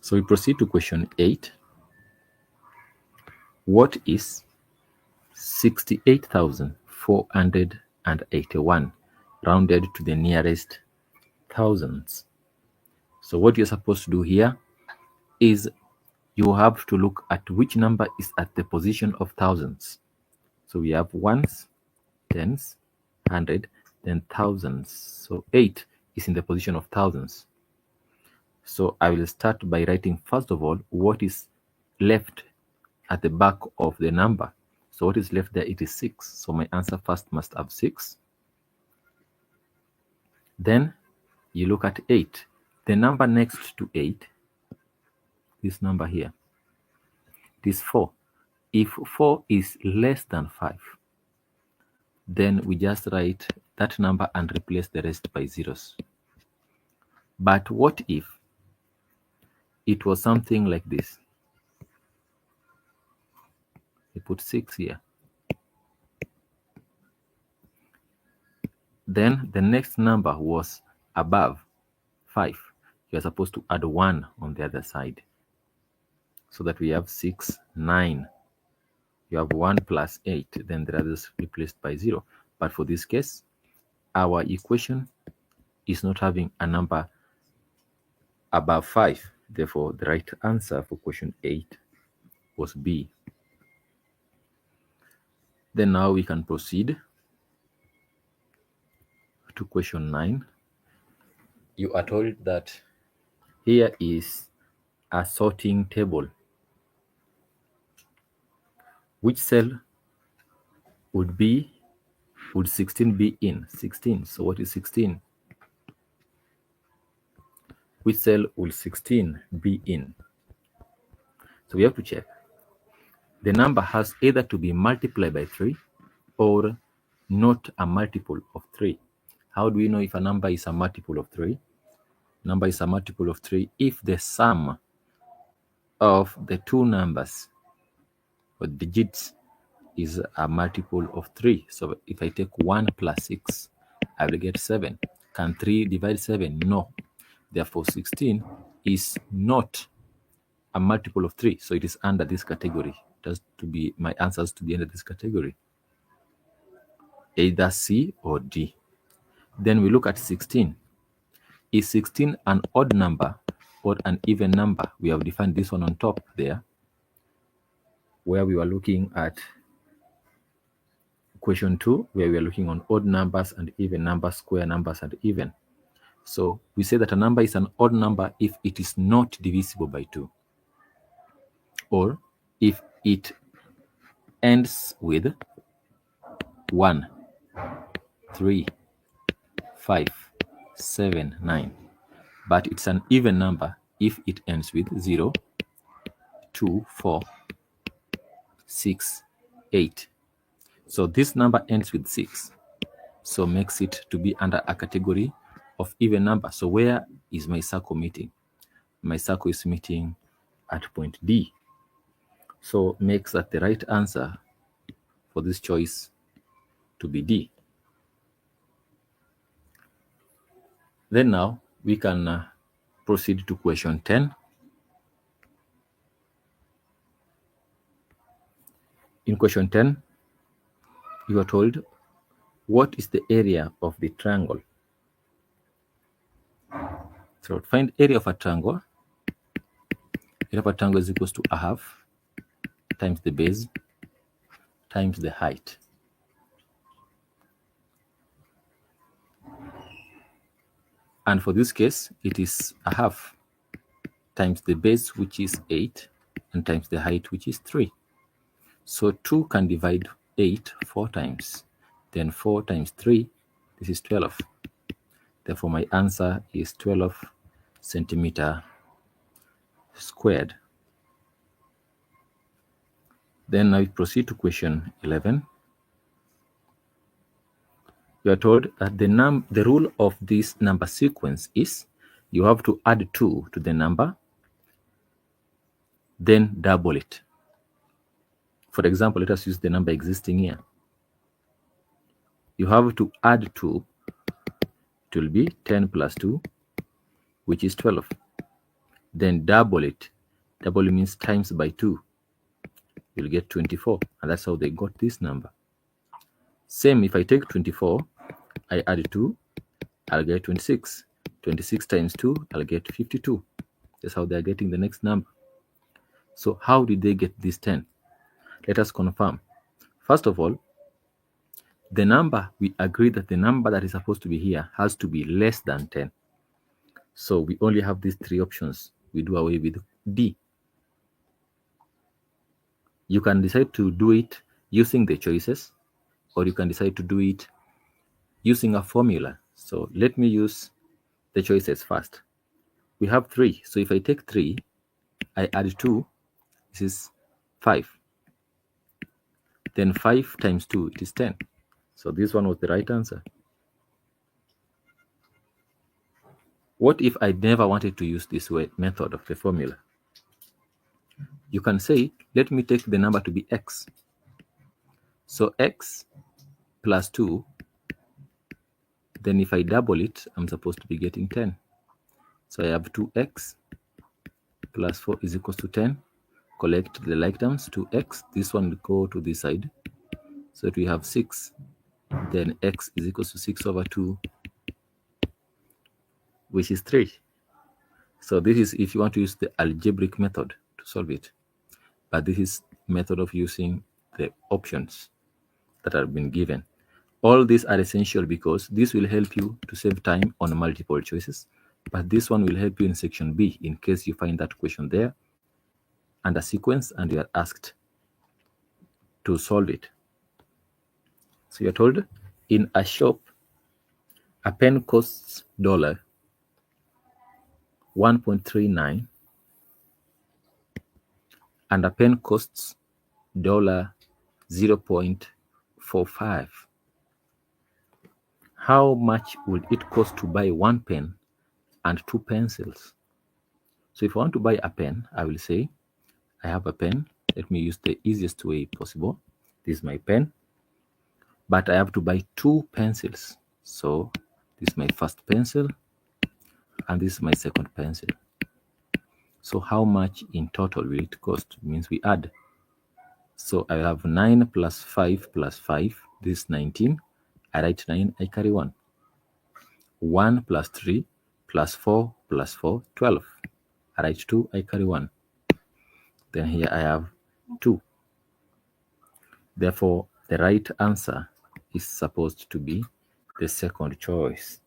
So we proceed to question 8. What is 68,481 rounded to the nearest thousands? So what you're supposed to do here is you have to look at which number is at the position of thousands. So we have ones, tens, 100, then thousands. So 8 is in the position of thousands. So I will start by writing first of all what is left at the back of the number. So what is left there? It is 6. So my answer first must have 6. Then you look at 8. The number next to 8, this number here, it is 4. If 4 is less than 5, then we just write that number and replace the rest by zeros. But what if it was something like this? We put 6 here. Then the next number was above 5. You are supposed to add 1 on the other side, so that we have 6, 9. You have 1 plus 8, then the others replaced by 0. But for this case, our equation is not having a number above 5. Therefore, the right answer for question 8 was B. Then now we can proceed to question 9. You are told that here is a sorting table. Which cell would 16 be in? 16. So what is 16? Which cell will 16 be in? So we have to check. The number has either to be multiplied by 3 or not a multiple of 3. How do we know if a number is a multiple of 3? Number is a multiple of 3 if the sum of the two numbers or digits is a multiple of 3. So if I take 1 plus 6, I will get 7. Can 3 divide 7? No. Therefore, 16 is not a multiple of 3. So it is under this category. It has to be, my answers to be under this category. Either C or D. Then we look at 16. Is 16 an odd number or an even number? We have defined this one on top there, where we were looking at question 2, where we are looking on odd numbers and even numbers, square numbers and even. So we say that a number is an odd number if it is not divisible by 2, or if it ends with 1, 3, 5, 7, 9. But it's an even number if it ends with 0, 2, 4, 6, 8. So this number ends with 6. So makes it to be under a category of even number. So where is my circle meeting? My circle is meeting at point D. So makes that the right answer for this choice to be D. Then now we can proceed to question 10. In question 10, you are told, what is the area of the triangle? So find area of a triangle. Area of a triangle is equals to a half times the base times the height. And for this case, it is a half times the base, which is 8, and times the height, which is 3. So 2 can divide 8 4 times. Then 4 times 3, this is 12. Therefore, my answer is 12 centimeter squared. Then I proceed to question 11. You are told that the rule of this number sequence is you have to add 2 to the number, then double it. For example, let us use the number existing here. You have to add 2. It will be 10 plus 2, which is 12. then double it. Double means times by 2. You'll get 24, and that's how they got this number. Same, if I take 24, I add 2, I'll get 26. 26 times 2, I'll get 52. That's how they're getting the next number. So how did they get this 10? Let us confirm. First of all, the number, we agree that the number that is supposed to be here has to be less than 10. So we only have these 3 options. We do away with D. You can decide to do it using the choices, or you can decide to do it using a formula. So let me use the choices first. We have 3. So if I take 3, I add 2, this is 5. Then 5 times 2, it is 10. So this one was the right answer. What if I never wanted to use this method of the formula? You can say, let me take the number to be x. So x plus 2, then if I double it, I'm supposed to be getting 10. So I have 2x plus 4 is equals to 10. Collect the like terms, 2x. This one will go to this side. So we have 6. Then x is equals to 6 over 2, which is 3. So this is if you want to use the algebraic method to solve it. But this is method of using the options that have been given. All these are essential because this will help you to save time on multiple choices. But this one will help you in section B in case you find that question there and a sequence and you are asked to solve it. So you're told in a shop, a pen costs $1.39 and a pen costs $0.45. How much would it cost to buy 1 pen and 2 pencils? So if I want to buy a pen, I will say, I have a pen. Let me use the easiest way possible. This is my pen. But I have to buy 2 pencils. So this is my first pencil and this is my second pencil. So how much in total will it cost? It means we add. So I have 9 plus 5 plus 5. This is 19. I write 9, I carry 1. 1 plus 3 plus 4 plus 4, 12. I write 2, I carry 1. Then here I have 2. Therefore, the right answer is supposed to be the second choice.